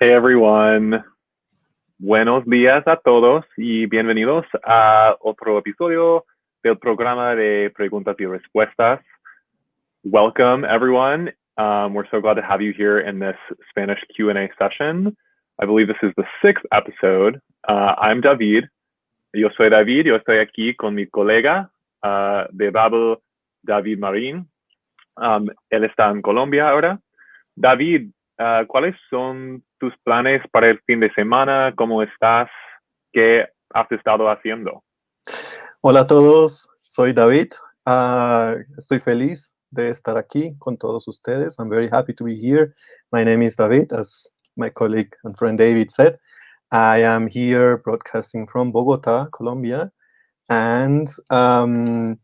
Hey everyone, buenos días a todos y bienvenidos a otro episodio del programa de preguntas y respuestas. Welcome everyone. We're so glad to have you here in this Spanish Q&A session. I believe this is the 6th episode. I'm David. Yo soy David. Yo estoy aquí con mi colega de Babel, David Marín. Él está en Colombia ahora. David, ¿cuáles son tus planes para el fin de semana? ¿Cómo estás? ¿Qué has estado haciendo? Hola a todos, soy David. Estoy feliz de estar aquí con todos ustedes. I'm very happy to be here. My name is David, as my colleague and friend David said. I am here broadcasting from Bogota, Colombia, and I'm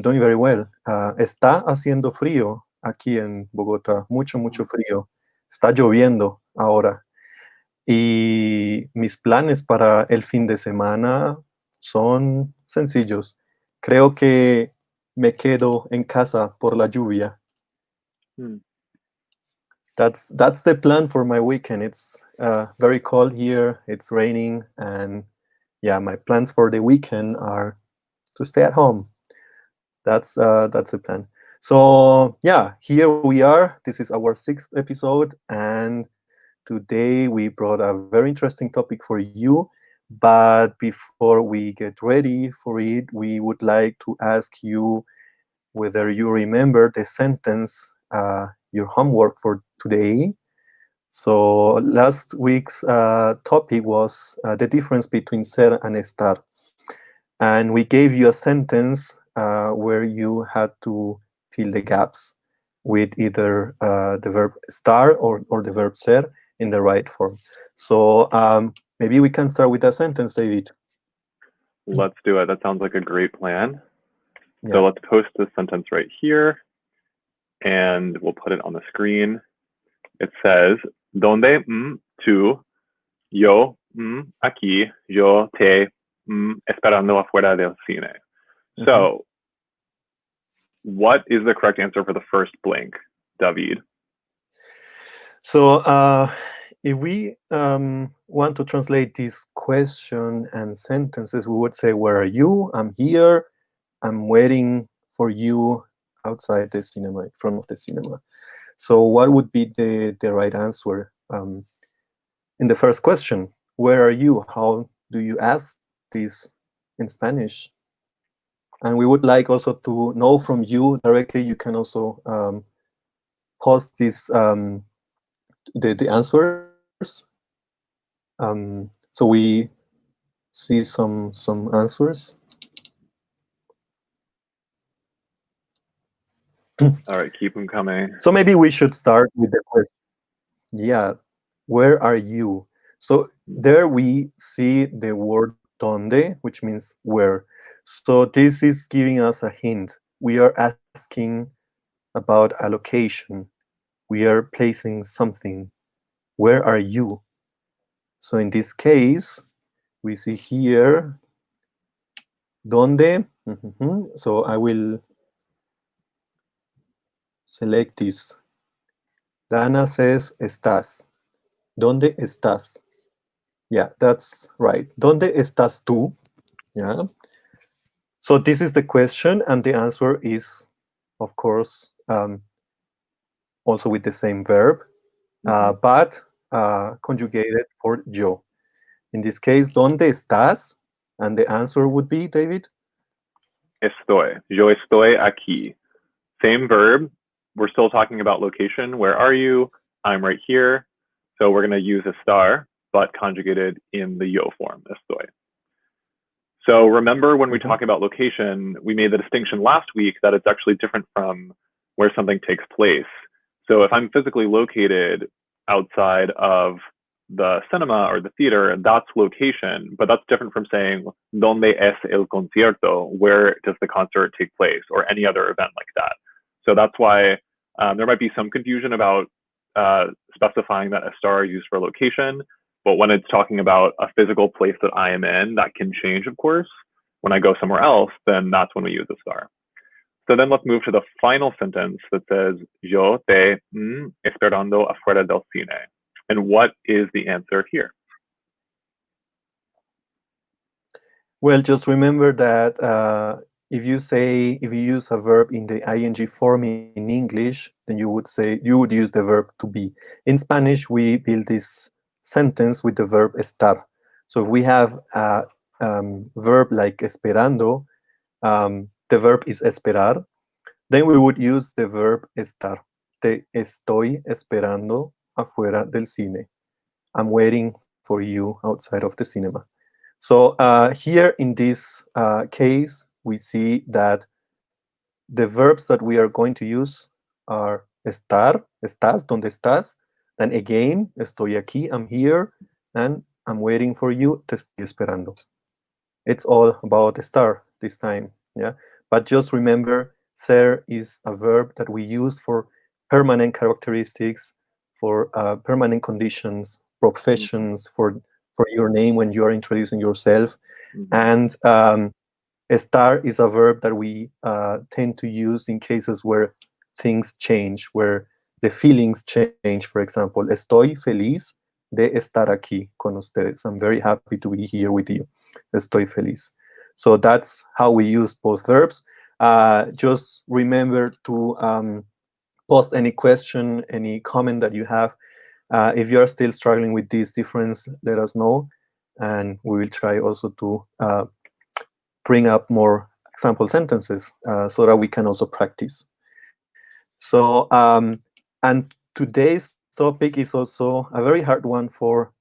doing very well. Está haciendo frío aquí en Bogotá, mucho frío. Está lloviendo ahora. Y mis planes para el fin de semana son sencillos. Creo que me quedo en casa por la lluvia. That's the plan for my weekend. It's very cold here. It's raining, and yeah, my plans for the weekend are to stay at home. That's the plan. So yeah, here we are. This is our 6th episode, and today we brought a very interesting topic for you. But before we get ready for it, we would like to ask you whether you remember the sentence, your homework for today. So last week's topic was the difference between ser and estar. And we gave you a sentence where you had to fill the gaps with either the verb estar or the verb ser in the right form. So maybe we can start with a sentence, David. Let's do it. That sounds like a great plan. Yeah. So let's post this sentence right here, and we'll put it on the screen. It says, ¿Dónde? Tú. Yo. Aquí. Yo te esperando afuera del cine. So, what is the correct answer for the first blank, David? So if we want to translate this question and sentences, we would say, where are you? I'm here. I'm waiting for you outside the cinema, in front of the cinema. So what would be the right answer? In the first question, where are you? How do you ask this in Spanish? And we would like also to know from you directly. You can also post this the answers, so we see some answers. All right, keep them coming. So maybe we should start with the question. Yeah, where are you? So there we see the word donde, which means where. So this is giving us a hint. We are asking about a location. We are placing something. Where are you? So in this case, we see here, donde. So I will select this. Dana says, estás. ¿Dónde estás? Yeah, that's right. ¿Dónde estás tú? Yeah. So this is the question, and the answer is, of course, also with the same verb, but conjugated for yo. In this case, ¿dónde estás? And the answer would be, David? Estoy. Yo estoy aquí. Same verb. We're still talking about location. Where are you? I'm right here. So we're going to use estar, but conjugated in the yo form, estoy. So remember when we talk about location, we made the distinction last week that it's actually different from where something takes place. So if I'm physically located outside of the cinema or the theater, that's location, but that's different from saying, ¿Dónde es el concierto? Where does the concert take place? Or any other event like that. So that's why there might be some confusion about specifying that estar is used for location, but when it's talking about a physical place that I am in, that can change, of course. When I go somewhere else, then that's when we use estar. So then let's move to the final sentence that says, yo te esperando afuera del cine. And what is the answer here? Well, just remember that if you use a verb in the ing form in English, then you would use the verb to be. In Spanish, we build this sentence with the verb estar. So if we have a verb like esperando, the verb is esperar, then we would use the verb estar. Te estoy esperando afuera del cine. I'm waiting for you outside of the cinema. So here in this case, we see that the verbs that we are going to use are estar, estás, ¿dónde estás? Then again, estoy aquí, I'm here, and I'm waiting for you, te estoy esperando. It's all about estar this time, yeah? But just remember, ser is a verb that we use for permanent characteristics, for permanent conditions, professions, for your name when you are introducing yourself. And estar is a verb that we tend to use in cases where things change, where the feelings change. For example, estoy feliz de estar aquí con ustedes. I'm very happy to be here with you. Estoy feliz. So that's how we use both verbs. Just remember to post any question, any comment that you have. If you are still struggling with this difference, let us know. And we will try also to bring up more example sentences so that we can also practice. So, and today's topic is also a very hard one for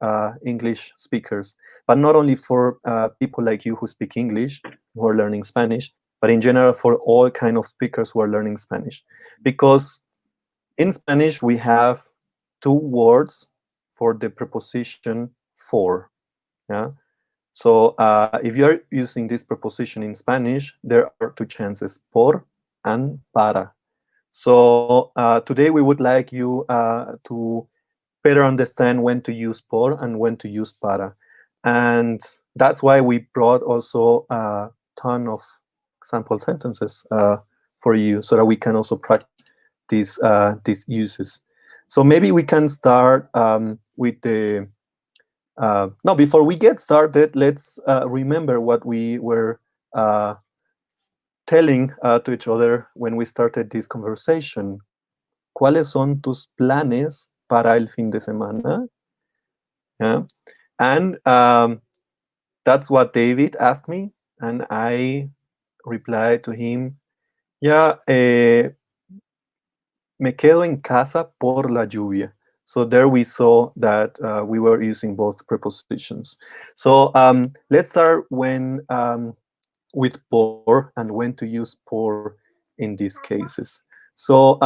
English speakers, but not only for people like you who speak English, who are learning Spanish, but in general for all kind of speakers who are learning Spanish. Because in Spanish, we have two words for the preposition for. Yeah. So if you're using this preposition in Spanish, there are two chances, por and para. So today we would like you to better understand when to use por and when to use para. And that's why we brought also a ton of example sentences for you so that we can also practice these uses. So maybe we can start with the no, before we get started, let's remember what we were telling to each other when we started this conversation. ¿Cuáles son tus planes para el fin de semana? Yeah. And that's what David asked me, and I replied to him, yeah, me quedo en casa por la lluvia. So there we saw that we were using both prepositions. So let's start with por and when to use por in these cases. So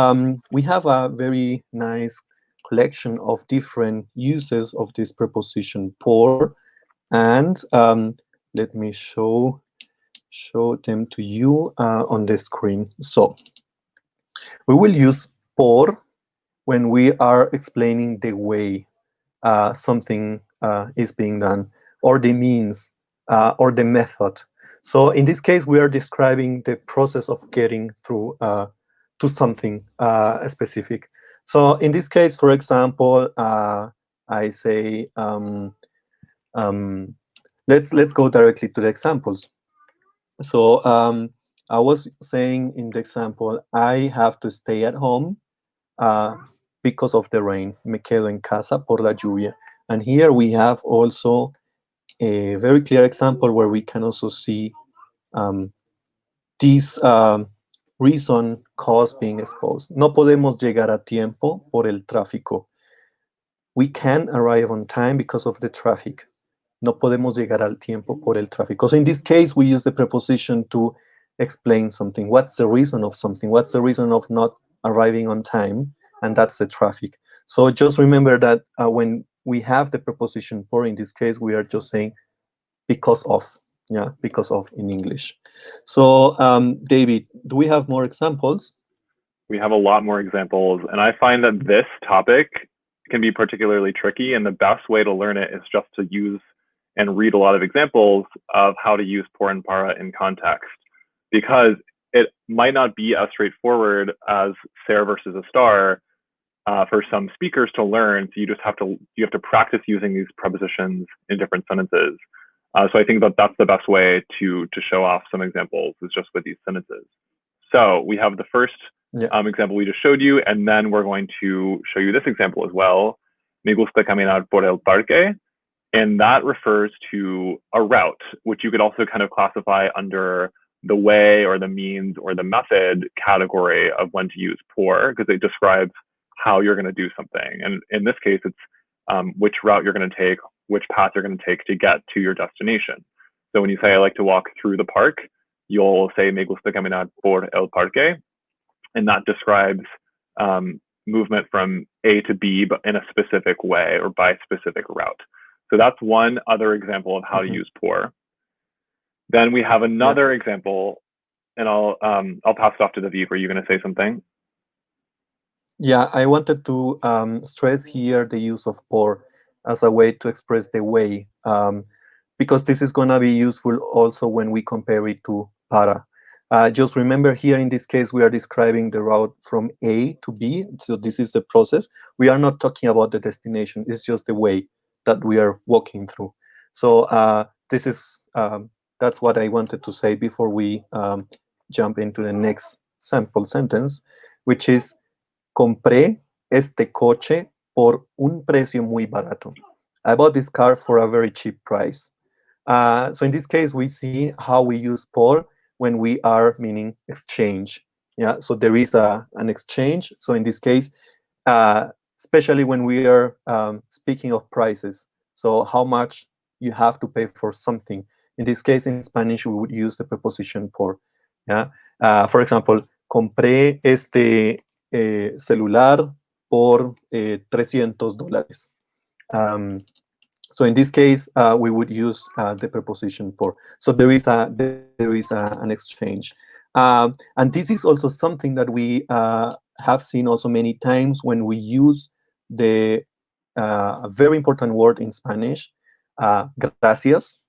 we have a very nice collection of different uses of this preposition por, and let me show them to you on the screen. So we will use por when we are explaining the way something is being done, or the means, or the method. So in this case, we are describing the process of getting through to something specific. So in this case, for example, I say, let's go directly to the examples. So I was saying in the example, I have to stay at home uh, because of the rain. Me quedo en casa por la lluvia. And here we have also a very clear example where we can also see this reason cause being exposed. No podemos llegar a tiempo por el tráfico. We can't arrive on time because of the traffic. No podemos llegar al tiempo por el tráfico. So in this case, we use the preposition to explain something. What's the reason of something? What's the reason of not arriving on time? And that's the traffic. So just remember that when we have the preposition por in this case, we are just saying because of, yeah, because of in English. So David, do we have more examples? We have a lot more examples, and I find that this topic can be particularly tricky, and the best way to learn it is just to use and read a lot of examples of how to use por and para in context, because it might not be as straightforward as ser versus estar, for some speakers to learn. So you have to practice using these prepositions in different sentences. So I think that that's the best way to show off some examples, is just with these sentences. So we have the first example we just showed you, and then we're going to show you this example as well. Me gusta caminar por el parque. And that refers to a route, which you could also kind of classify under the way or the means or the method category of when to use por, because it describes how you're going to do something. And in this case, it's which route you're going to take, which path you're going to take to get to your destination. So when you say, I like to walk through the park, you'll say, me gusta caminar por el parque. And that describes movement from A to B, but in a specific way or by a specific route. So that's one other example of how to use por. Then we have another example, and I'll pass it off to David. Were you going to say something? Yeah, I wanted to stress here the use of por as a way to express the way, because this is going to be useful also when we compare it to para. Just remember here in this case, we are describing the route from A to B. So this is the process. We are not talking about the destination. It's just the way that we are walking through. So this is that's what I wanted to say before we jump into the next sample sentence, which is, compré este coche por un precio muy barato. I bought this car for a very cheap price. So in this case, we see how we use por when we are meaning exchange. Yeah, so there is an exchange. So in this case, especially when we are speaking of prices, so how much you have to pay for something. In this case, in Spanish, we would use the preposition por. Yeah, for example, compré este celular por $300. So in this case, we would use the preposition por. So there is an exchange, and this is also something that we have seen also many times when we use the very important word in Spanish, gracias.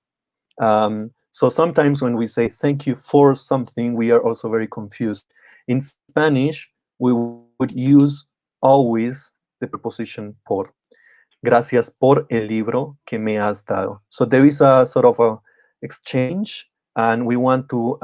So sometimes when we say thank you for something, we are also very confused. In Spanish, we would use always the preposition por. Gracias por el libro que me has dado. So there is a sort of a exchange, and we want to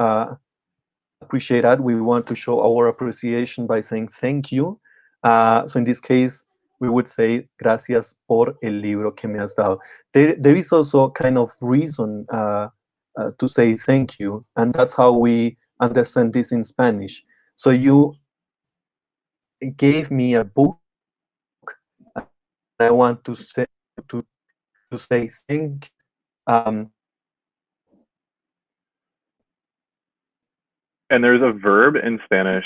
appreciate that. We want to show our appreciation by saying thank you. So in this case, we would say gracias por el libro que me has dado. There is also kind of reason to say thank you, and that's how we understand this in Spanish. So you gave me a book, and I want to say thank. And there's a verb in Spanish,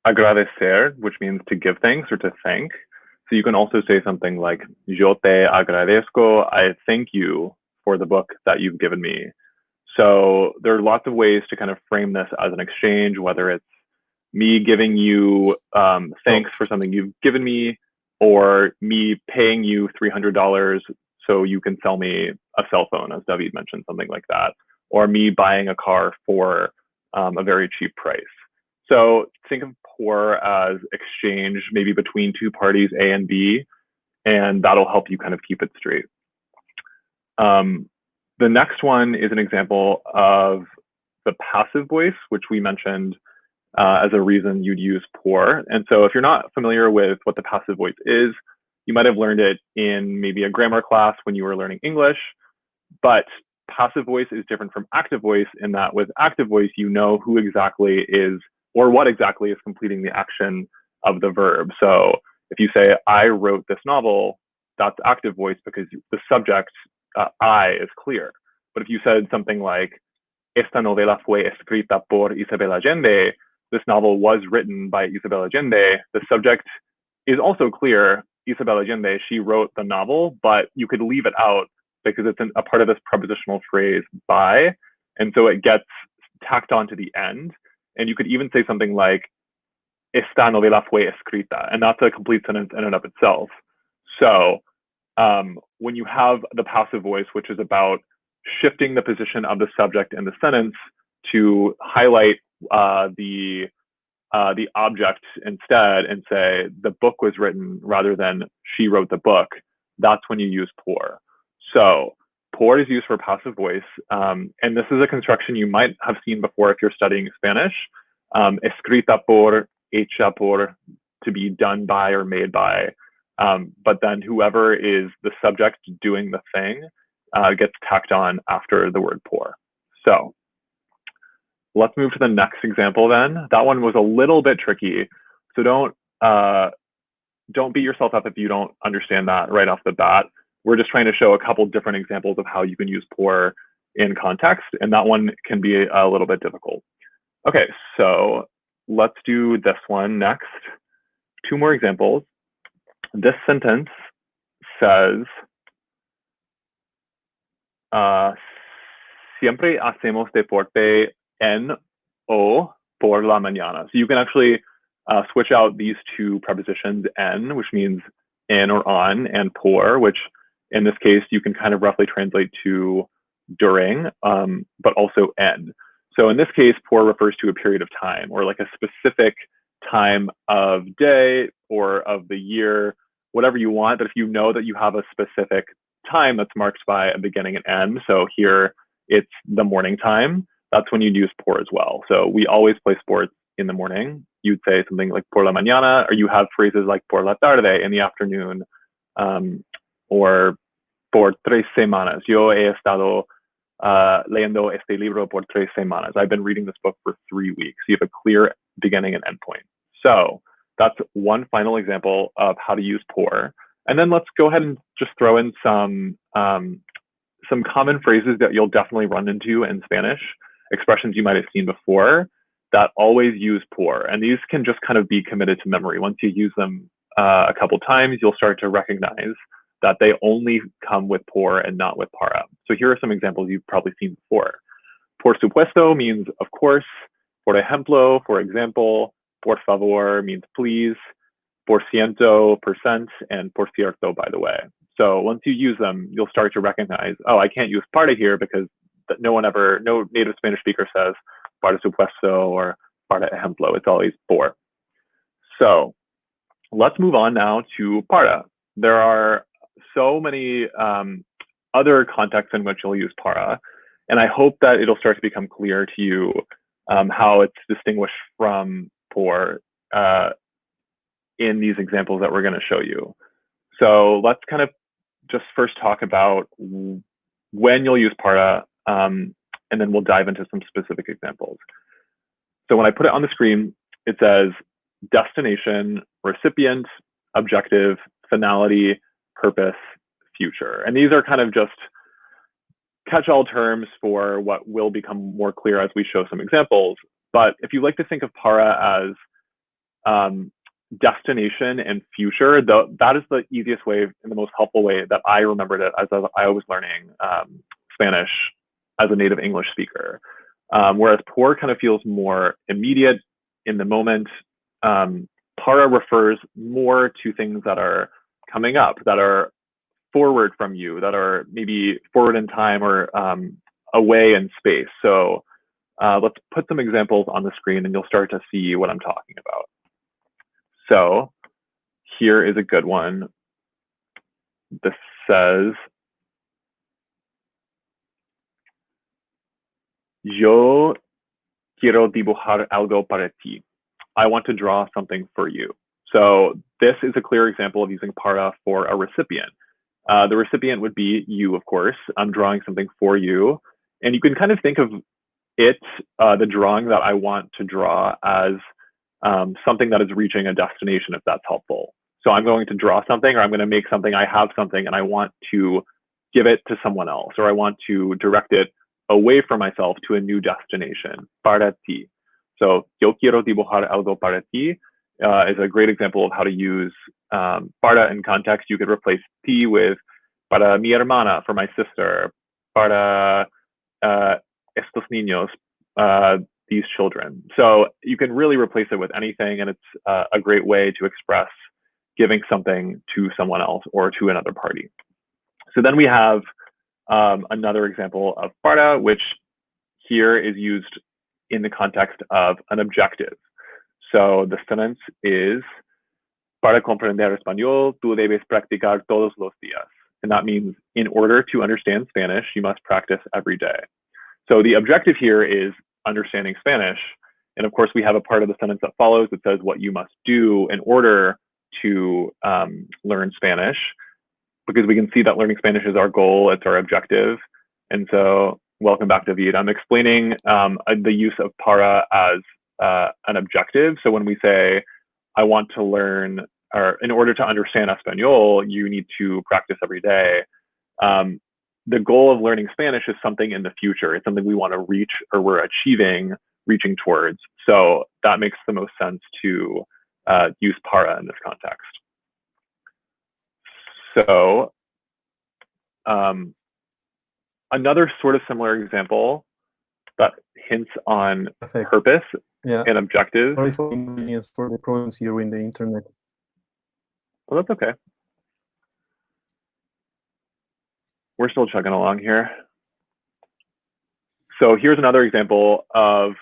agradecer, which means to give thanks or to thank. So you can also say something like, yo te agradezco, I thank you for the book that you've given me. So there are lots of ways to kind of frame this as an exchange, whether it's me giving you thanks for something you've given me, or me paying you $300 so you can sell me a cell phone, as David mentioned, something like that, or me buying a car for a very cheap price. So think of por as exchange, maybe between two parties, A and B, and that'll help you kind of keep it straight. The next one is an example of the passive voice, which we mentioned as a reason you'd use por. And so if you're not familiar with what the passive voice is, you might have learned it in maybe a grammar class when you were learning English, but passive voice is different from active voice in that with active voice, you know who exactly is or what exactly is completing the action of the verb. So if you say, I wrote this novel, that's active voice because the subject, I, is clear. But if you said something like, esta novela fue escrita por Isabel Allende, this novel was written by Isabel Allende, the subject is also clear, Isabel Allende, she wrote the novel, but you could leave it out because it's a part of this prepositional phrase by, and so it gets tacked on to the end. And you could even say something like, esta novela fue escrita, and that's a complete sentence in and of itself. So when you have the passive voice, which is about shifting the position of the subject in the sentence to highlight the the object instead and say the book was written rather than she wrote the book, that's when you use por. So por is used for passive voice. And this is a construction you might have seen before if you're studying Spanish. Escrita por, hecha por, to be done by or made by. But then whoever is the subject doing the thing gets tacked on after the word por. So let's move to the next example then. That one was a little bit tricky. So don't beat yourself up if you don't understand that right off the bat. We're just trying to show a couple different examples of how you can use por in context, and that one can be a little bit difficult. Okay, so let's do this one next. 2 more examples. This sentence says, siempre hacemos deporte en o por la mañana. So you can actually switch out these 2 prepositions, en, which means in or on, and por, which in this case you can kind of roughly translate to during, but also en. So in this case, por refers to a period of time or like a specific time of day or of the year, whatever you want. But if you know that you have a specific time that's marked by a beginning and end, so here it's the morning time, that's when you'd use por as well. So we always play sports in the morning. You'd say something like por la mañana, or you have phrases like por la tarde in the afternoon, or por 3 semanas. Yo he estado leyendo este libro por 3 semanas. I've been reading this book for 3 weeks. You have a clear beginning and end point. So that's one final example of how to use por. And then let's go ahead and just throw in some common phrases that you'll definitely run into in Spanish, expressions you might have seen before that always use por. And these can just kind of be committed to memory. Once you use them a couple times, you'll start to recognize that they only come with por and not with para. So here are some examples you've probably seen before. Por supuesto means of course. Por ejemplo, for example. Por favor means please. Por ciento, percent, and por cierto, by the way. So once you use them, you'll start to recognize, oh, I can't use para here because no native Spanish speaker says por supuesto or por ejemplo. It's always por. So let's move on now to para. There are so many other contexts in which you'll use para, and I hope that it'll start to become clear to you how it's distinguished from por in these examples that we're going to show you. So let's kind of just first talk about when you'll use para, and then we'll dive into some specific examples. So when I put it on the screen, it says destination, recipient, objective, finality, purpose, future. And these are kind of just catch-all terms for what will become more clear as we show some examples. But if you like to think of para as destination and future, that is the easiest way and the most helpful way that I remembered it as I was learning Spanish as a native English speaker. Whereas por kind of feels more immediate in the moment. Para refers more to things that are coming up, that are forward from you, that are maybe forward in time or away in space. So let's put some examples on the screen and you'll start to see what I'm talking about. So here is a good one. This says, yo quiero dibujar algo para ti. I want to draw something for you. So this is a clear example of using para for a recipient. The recipient would be you, of course. I'm drawing something for you. And you can kind of think of it, the drawing that I want to draw, as something that is reaching a destination, if that's helpful. So I'm going to draw something, or I'm going to make something, I have something, and I want to give it to someone else, or I want to direct it away from myself to a new destination, para ti. So yo quiero dibujar algo para ti is a great example of how to use para in context. You could replace ti with para mi hermana, for my sister, para estos niños, these children. So you can really replace it with anything, and it's a great way to express giving something to someone else or to another party. So then we have another example of para, which here is used in the context of an objective. So the sentence is, para comprender español, tú debes practicar todos los días. And that means in order to understand Spanish, you must practice every day. So the objective here is understanding Spanish. And of course, we have a part of the sentence that follows that says what you must do in order to learn Spanish, because we can see that learning Spanish is our goal, it's our objective. And so welcome back, David. I'm explaining the use of para as an objective. So when we say, I want to learn, or in order to understand Espanol, you need to practice every day. The goal of learning Spanish is something in the future. It's something we want to reach, or we're reaching towards. So that makes the most sense to use para in this context. So another sort of similar example that hints on Perfect. purpose Yeah. and objectives. Sorry for the inconvenience for the problems here in the internet. Well, that's okay. We're still chugging along here. So here's another example of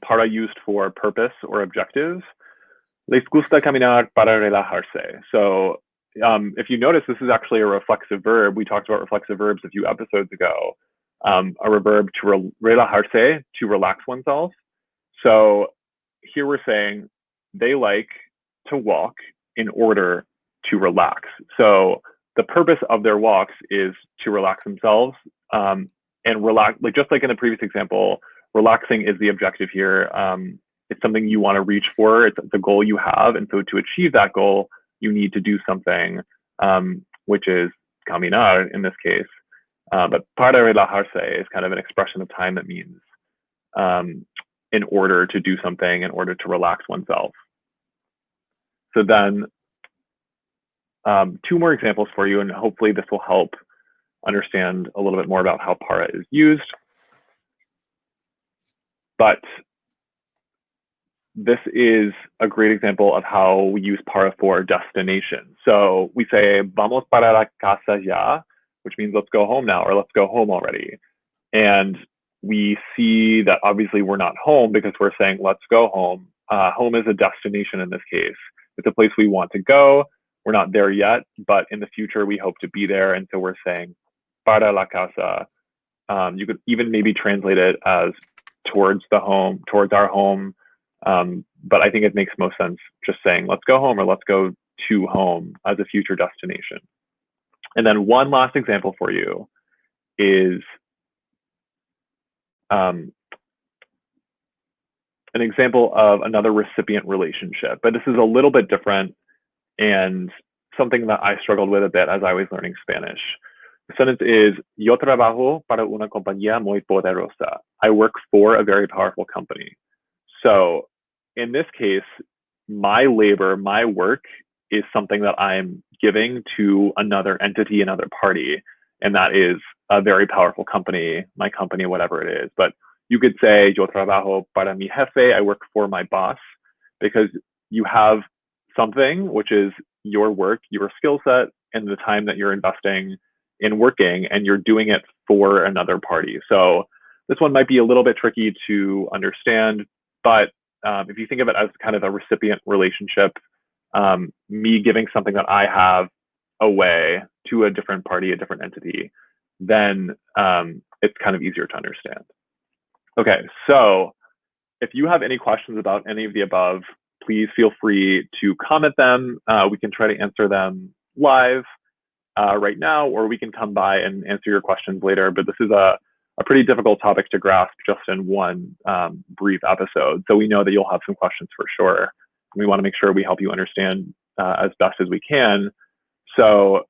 para used for purpose or objectives. Les gusta caminar para relajarse. So if you notice, this is actually a reflexive verb. We talked about reflexive verbs a few episodes ago. A verb to relajarse, to relax oneself. So here we're saying they like to walk in order to relax. So the purpose of their walks is to relax themselves and relax, like just like in the previous example, relaxing is the objective here. It's something you want to reach for. It's the goal you have. And so to achieve that goal, you need to do something, which is caminar in this case. But para relajarse is kind of an expression of time that means in order to do something, in order to relax oneself. So then two more examples for you, and hopefully this will help understand a little bit more about how para is used. But this is a great example of how we use para for destination. So we say, vamos para la casa ya, which means let's go home now, or let's go home already. And we see that obviously we're not home because we're saying, let's go home. Home is a destination in this case. It's a place we want to go. We're not there yet, but in the future, we hope to be there. And so we're saying, para la casa. You could even maybe translate it as towards the home, towards our home. But I think it makes most sense just saying, let's go home, or let's go to home as a future destination. And then one last example for you is an example of another recipient relationship, but this is a little bit different and something that I struggled with a bit as I was learning Spanish. The sentence is, yo trabajo para una compañía muy poderosa. I work for a very powerful company. So in this case, my labor, my work is something that I'm giving to another entity, another party, and that is a very powerful company, my company, whatever it is. But you could say, yo trabajo para mi jefe, I work for my boss, because you have something, which is your work, your skill set, and the time that you're investing in working, and you're doing it for another party. So this one might be a little bit tricky to understand, but if you think of it as kind of a recipient relationship, me giving something that I have away to a different party, a different entity, then it's kind of easier to understand. Okay, so if you have any questions about any of the above, please feel free to comment them. We can try to answer them live right now, or we can come by and answer your questions later. But this is a pretty difficult topic to grasp just in one brief episode. So we know that you'll have some questions for sure. We want to make sure we help you understand as best as we can. So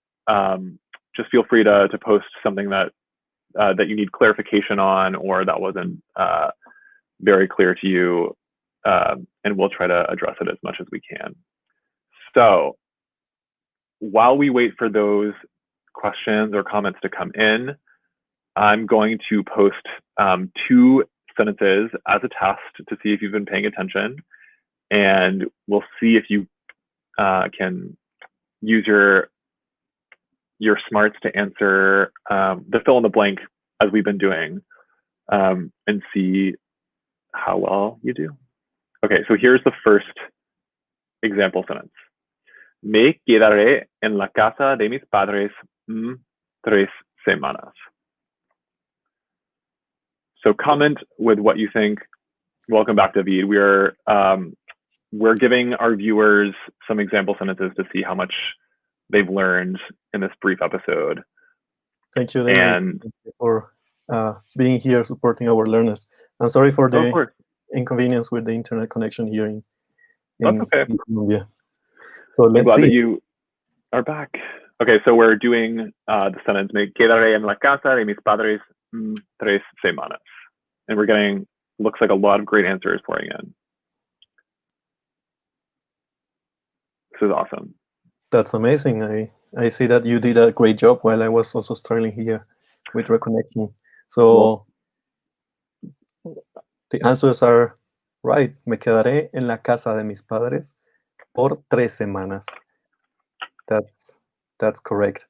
just feel free to post something that you need clarification on, or that wasn't very clear to you, and we'll try to address it as much as we can. So while we wait for those questions or comments to come in, I'm going to post two sentences as a test to see if you've been paying attention, and we'll see if you can use your smarts to answer the fill in the blank as we've been doing, and see how well you do. Okay, so here's the first example sentence. Me quedaré en la casa de mis padres 3 semanas. So comment with what you think. Welcome back, David. We're giving our viewers some example sentences to see how much they've learned in this brief episode. Thank you, David, And for being here supporting our learners. I'm sorry for of the course, inconvenience with the internet connection here that's okay. in Colombia. So I'm let's glad that see. you are back. Okay, so we're doing the sentence, me quedaré en la casa de mis padres 3 semanas. And we're getting, looks like a lot of great answers pouring in. This is awesome. That's amazing. I see that you did a great job while I was also struggling here with reconnection. So the answers are right. Me quedaré en la casa de mis padres por 3 semanas. That's correct.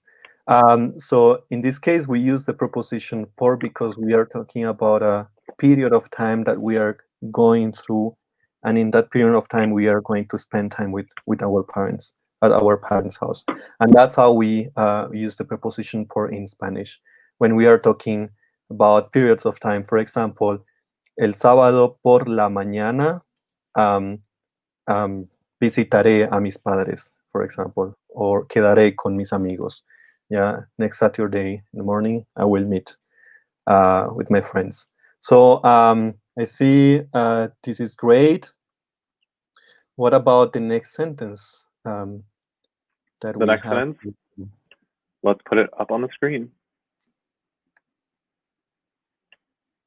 So in this case, we use the preposition por because we are talking about a period of time that we are going through, and in that period of time, we are going to spend time with our parents at our parents' house, and that's how we use the preposition por in Spanish when we are talking about periods of time. For example, el sábado por la mañana. Um, Visitaré a mis padres, for example, or quedaré con mis amigos. Yeah, next Saturday in the morning, I will meet with my friends. So I see this is great. What about the next sentence that The we next have? sentence, let's put it up on the screen.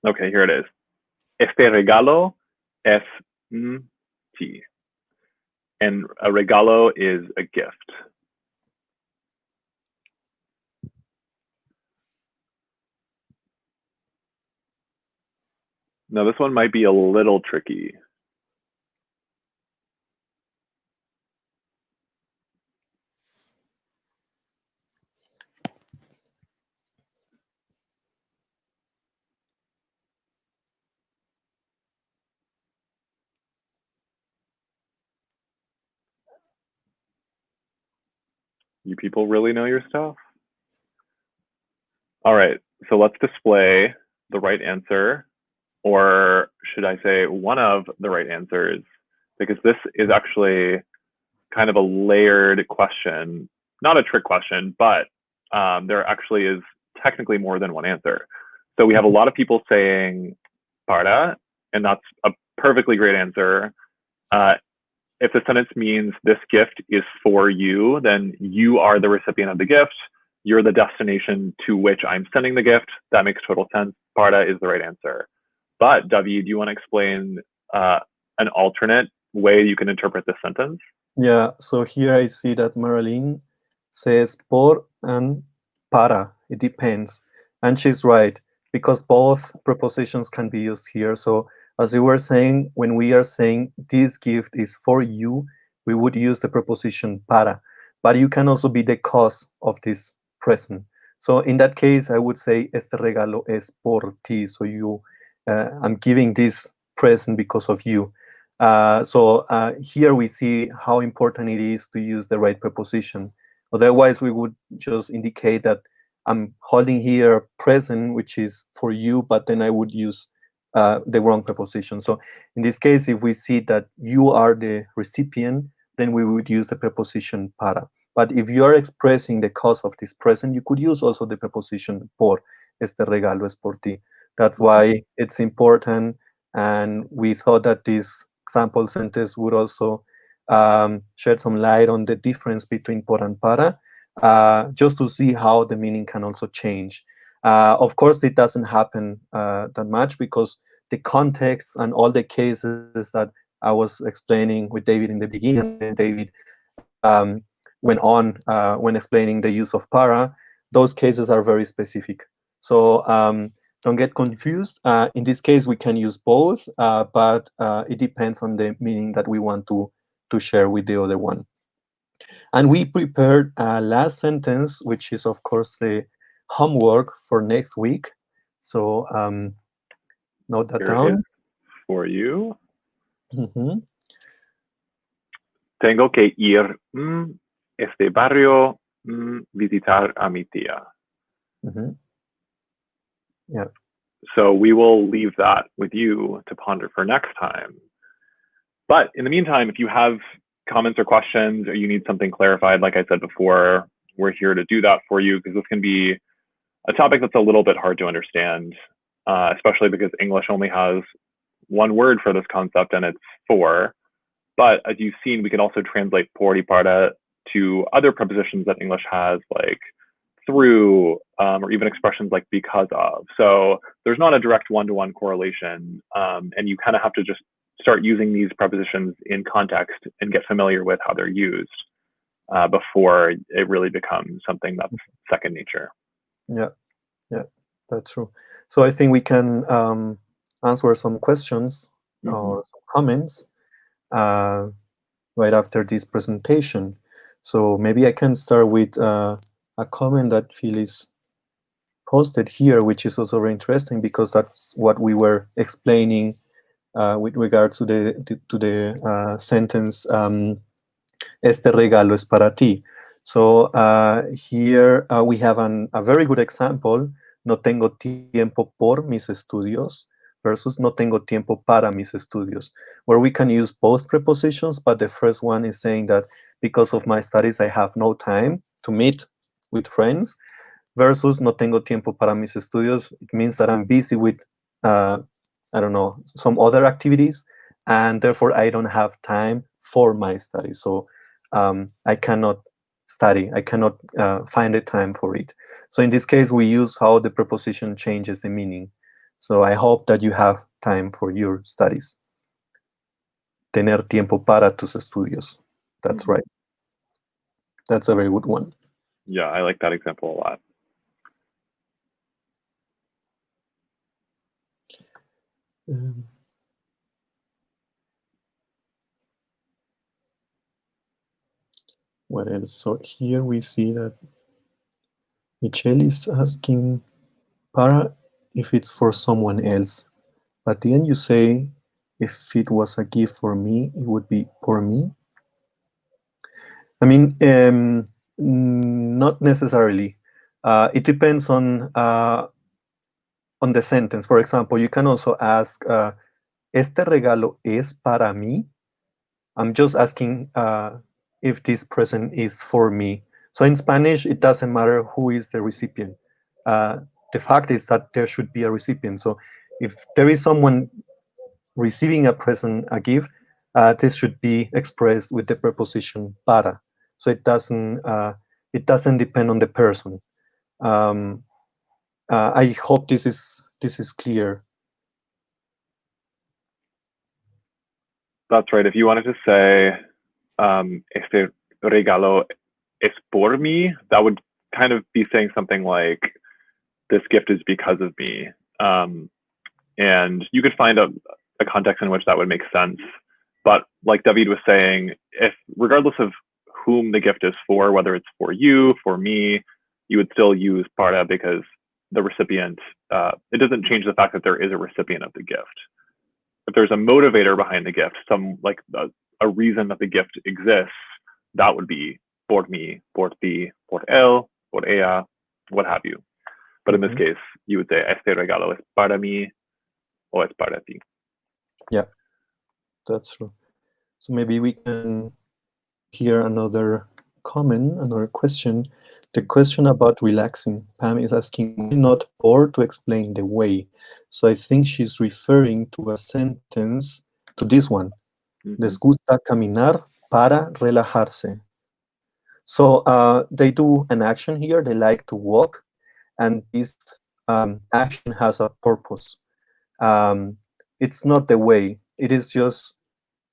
Okay, here it is. Este regalo es ti. And a regalo is a gift. Now, this one might be a little tricky. You people really know your stuff. All right, so let's display the right answer, or should I say one of the right answers, because this is actually kind of a layered question, not a trick question, but there actually is technically more than one answer. So we have a lot of people saying para, and that's a perfectly great answer. If the sentence means this gift is for you, then you are the recipient of the gift. You're the destination to which I'm sending the gift. That makes total sense. Para is the right answer. But David, do you want to explain an alternate way you can interpret this sentence? Yeah, so here I see that Marilyn says por and para. It depends. And she's right, because both prepositions can be used here. So as you were saying, when we are saying this gift is for you, we would use the preposition para. But you can also be the cause of this present. So in that case, I would say este regalo es por ti. So I'm giving this present because of you. So here we see how important it is to use the right preposition. Otherwise, we would just indicate that I'm holding here present, which is for you, but then I would use the wrong preposition. So in this case, if we see that you are the recipient, then we would use the preposition para. But if you are expressing the cause of this present, you could use also the preposition por. Este regalo es por ti. That's why it's important. And we thought that this example sentence would also shed some light on the difference between por and para, just to see how the meaning can also change. Of course, it doesn't happen that much because the context and all the cases that I was explaining with David in the beginning, and then David went on when explaining the use of para, those cases are very specific. So don't get confused. In this case, we can use both, but it depends on the meaning that we want to share with the other one. And we prepared a last sentence, which is, of course, the homework for next week. So note that Here it is down. for you. Mhm. Tengo que ir este barrio visitar a mi tía. Mhm. Yeah. So we will leave that with you to ponder for next time. But in the meantime, if you have comments or questions, or you need something clarified, like I said before, we're here to do that for you, because this can be a topic that's a little bit hard to understand, especially because English only has one word for this concept, and it's for. But as you've seen, we can also translate por y para to other prepositions that English has, like through, or even expressions like because of. So there's not a direct one-to-one correlation, and you kind of have to just start using these prepositions in context and get familiar with how they're used before it really becomes something that's second nature. Yeah. Yeah. That's true. So I think we can answer some questions Mm-hmm. or some comments uh, right after this presentation. So maybe I can start with a comment that Phyllis posted here, which is also very interesting because that's what we were explaining with regards to the sentence "Este regalo es para ti." So here we have a very good example. No tengo tiempo por mis estudios versus no tengo tiempo para mis estudios, where we can use both prepositions, but the first one is saying that because of my studies, I have no time to meet with friends, versus no tengo tiempo para mis estudios. It means that I'm busy with, I don't know, some other activities, and therefore I don't have time for my study. So I cannot study. I cannot find the time for it. So in this case, we use how the preposition changes the meaning. So I hope that you have time for your studies. Tener tiempo para tus estudios. That's Mm-hmm. right. That's a very good one. Yeah, I like that example a lot. Um, what else? So here we see that Michelle is asking para if it's for someone else. But then you say if it was a gift for me, it would be for me. I mean, not necessarily. It depends on the sentence. For example, you can also ask, "Este regalo es para mí." I'm just asking if this present is for me. So in Spanish, it doesn't matter who is the recipient. Uh, the fact is that there should be a recipient. So if there is someone receiving a present, a gift, this should be expressed with the preposition para. So it doesn't depend on the person. Um, I hope this is clear. That's right. If you wanted to say, este regalo es por mí, that would kind of be saying something like, this gift is because of me. And you could find a context in which that would make sense. But like David was saying, if regardless of whom the gift is for, whether it's for you, for me, you would still use para because the recipient, it doesn't change the fact that there is a recipient of the gift. If there's a motivator behind the gift, some like a reason that the gift exists, that would be por mí, por ti, por él, por ella, what have you. But in this Mhm. case, you would say, este regalo es para mí o es para ti. Yeah, that's true. So maybe we can hear another comment, another question. The question about relaxing. Pam is asking, why not or to explain the way? So I think she's referring to a sentence, to this one. Mm-hmm. Les gusta caminar para relajarse. So they do an action here. They like to walk, and this action has a purpose. Um, it's not the way. It is just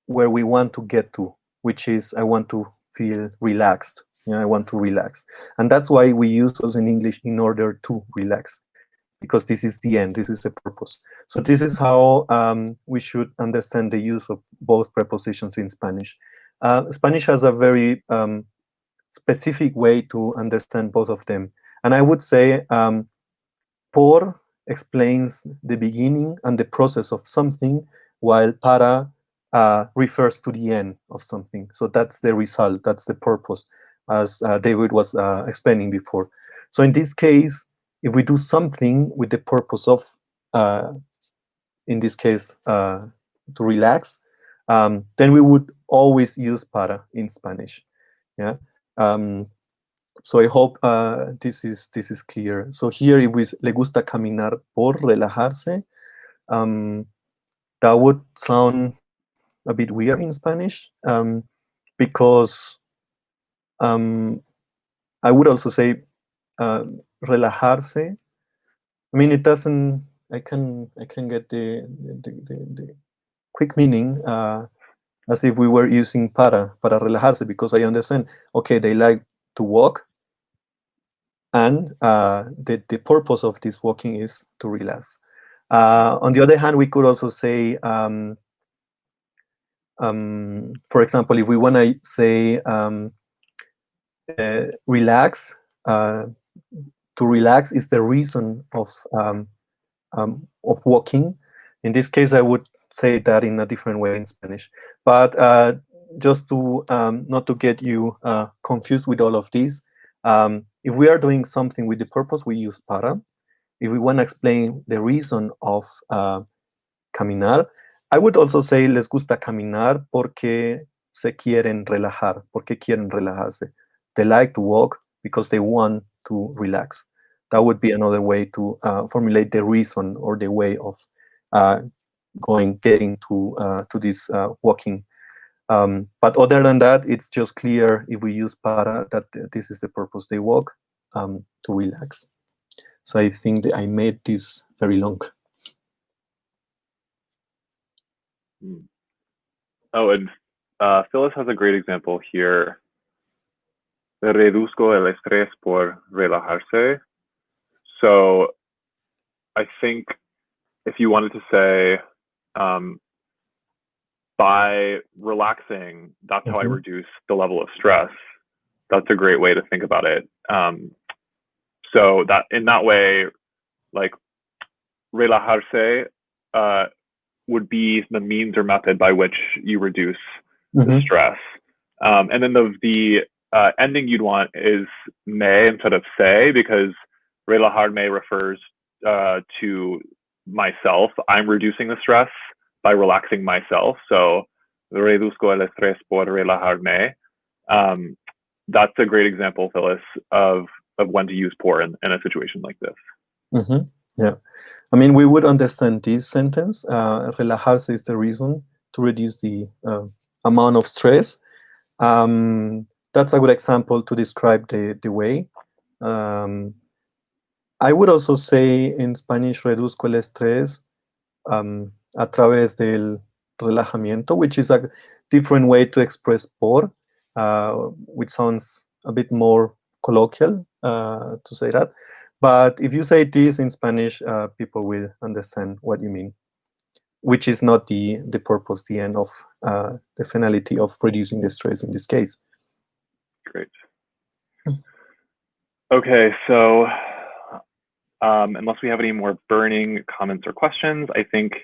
where we want to get to, which is I want to feel relaxed. I want to relax. And that's why we use those in English in order to relax, because this is the end, this is the purpose. So this is how we should understand the use of both prepositions in Spanish. Spanish has a very specific way to understand both of them. And I would say por explains the beginning and the process of something, while para refers to the end of something. So that's the result, that's the purpose, as David was explaining before. So in this case, if we do something with the purpose of, in this case, to relax, then we would always use para in Spanish. Yeah. So I hope this is clear. So here, if we le gusta caminar por relajarse, that would sound a bit weird in Spanish, because I would also say relajarse. I mean, it doesn't. I can get the quick meaning, as if we were using para relajarse, because I understand. Okay, they like to walk, and the purpose of this walking is to relax. On the other hand, we could also say, for example, if we want to say relax, to relax is the reason of walking. In this case, I would say that in a different way in Spanish. But just to not to get you confused with all of these, if we are doing something with the purpose, we use para. If we want to explain the reason of caminar, I would also say les gusta caminar porque se quieren relajar, porque quieren relajarse. They like to walk because they want to relax. That would be another way to formulate the reason or the way of getting to this walking. But other than that, it's just clear if we use para that this is the purpose. They walk to relax. So I think that I made this very long. Oh, and Phyllis has a great example here. Reduzco el estrés por relajarse. So I think if you wanted to say, by relaxing, that's how I reduce the level of stress. That's a great way to think about it. So that in that way, like relajarse would be the means or method by which you reduce the stress. And then the ending you'd want is me instead of se, because relajarme refers to myself. I'm reducing the stress by relaxing myself. So reduzco el estrés por relajarme. That's a great example, Phyllis, of when to use por in a situation like this. Yeah. I mean, we would understand this sentence. Relajarse is the reason to reduce the amount of stress. That's a good example to describe the way. I would also say in Spanish, reduzco el estrés a través del relajamiento, which is a different way to express por, which sounds a bit more colloquial to say that. But if you say this in Spanish, people will understand what you mean, which is not the purpose, the end of the finality of reducing the stress in this case. Great. Okay, so unless we have any more burning comments or questions, I think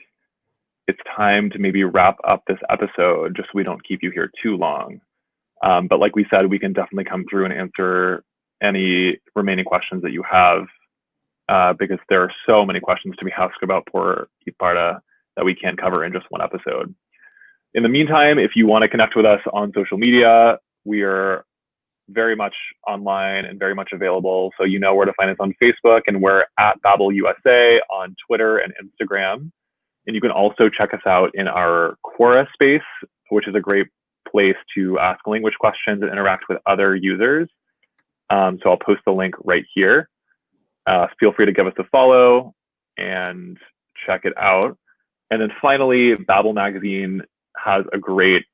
it's time to maybe wrap up this episode, just so we don't keep you here too long. But like we said, we can definitely come through and answer any remaining questions that you have, because there are so many questions to be asked about por y para that we can't cover in just one episode. In the meantime, if you want to connect with us on social media, we are very much online and very much available. So you know where to find us on Facebook, and we're at Babel USA on Twitter and Instagram. And you can also check us out in our Quora space, which is a great place to ask language questions and interact with other users. So I'll post the link right here. Feel free to give us a follow and check it out. And then finally, Babel Magazine has a great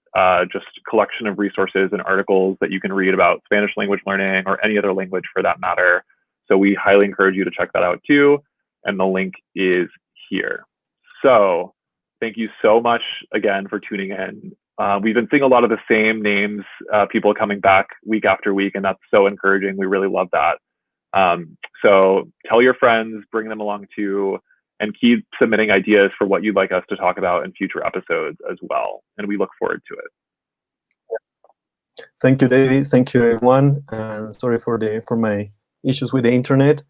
just collection of resources and articles that you can read about Spanish language learning or any other language for that matter. So we highly encourage you to check that out too. And the link is here. So thank you so much again for tuning in. We've been seeing a lot of the same names, people coming back week after week, and that's so encouraging. We really love that. So tell your friends, bring them along too, and keep submitting ideas for what you'd like us to talk about in future episodes as well. And we look forward to it. Thank you, David. Thank you, everyone. And sorry for my issues with the internet.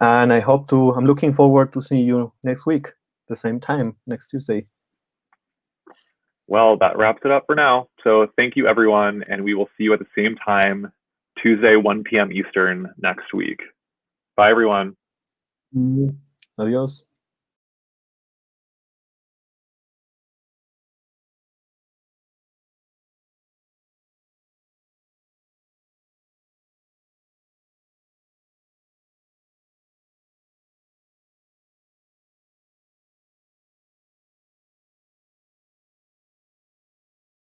And I'm looking forward to seeing you next week, the same time, next Tuesday. Well, that wraps it up for now. So thank you, everyone. And we will see you at the same time, Tuesday, 1 p.m. Eastern next week. Bye, everyone. Adios.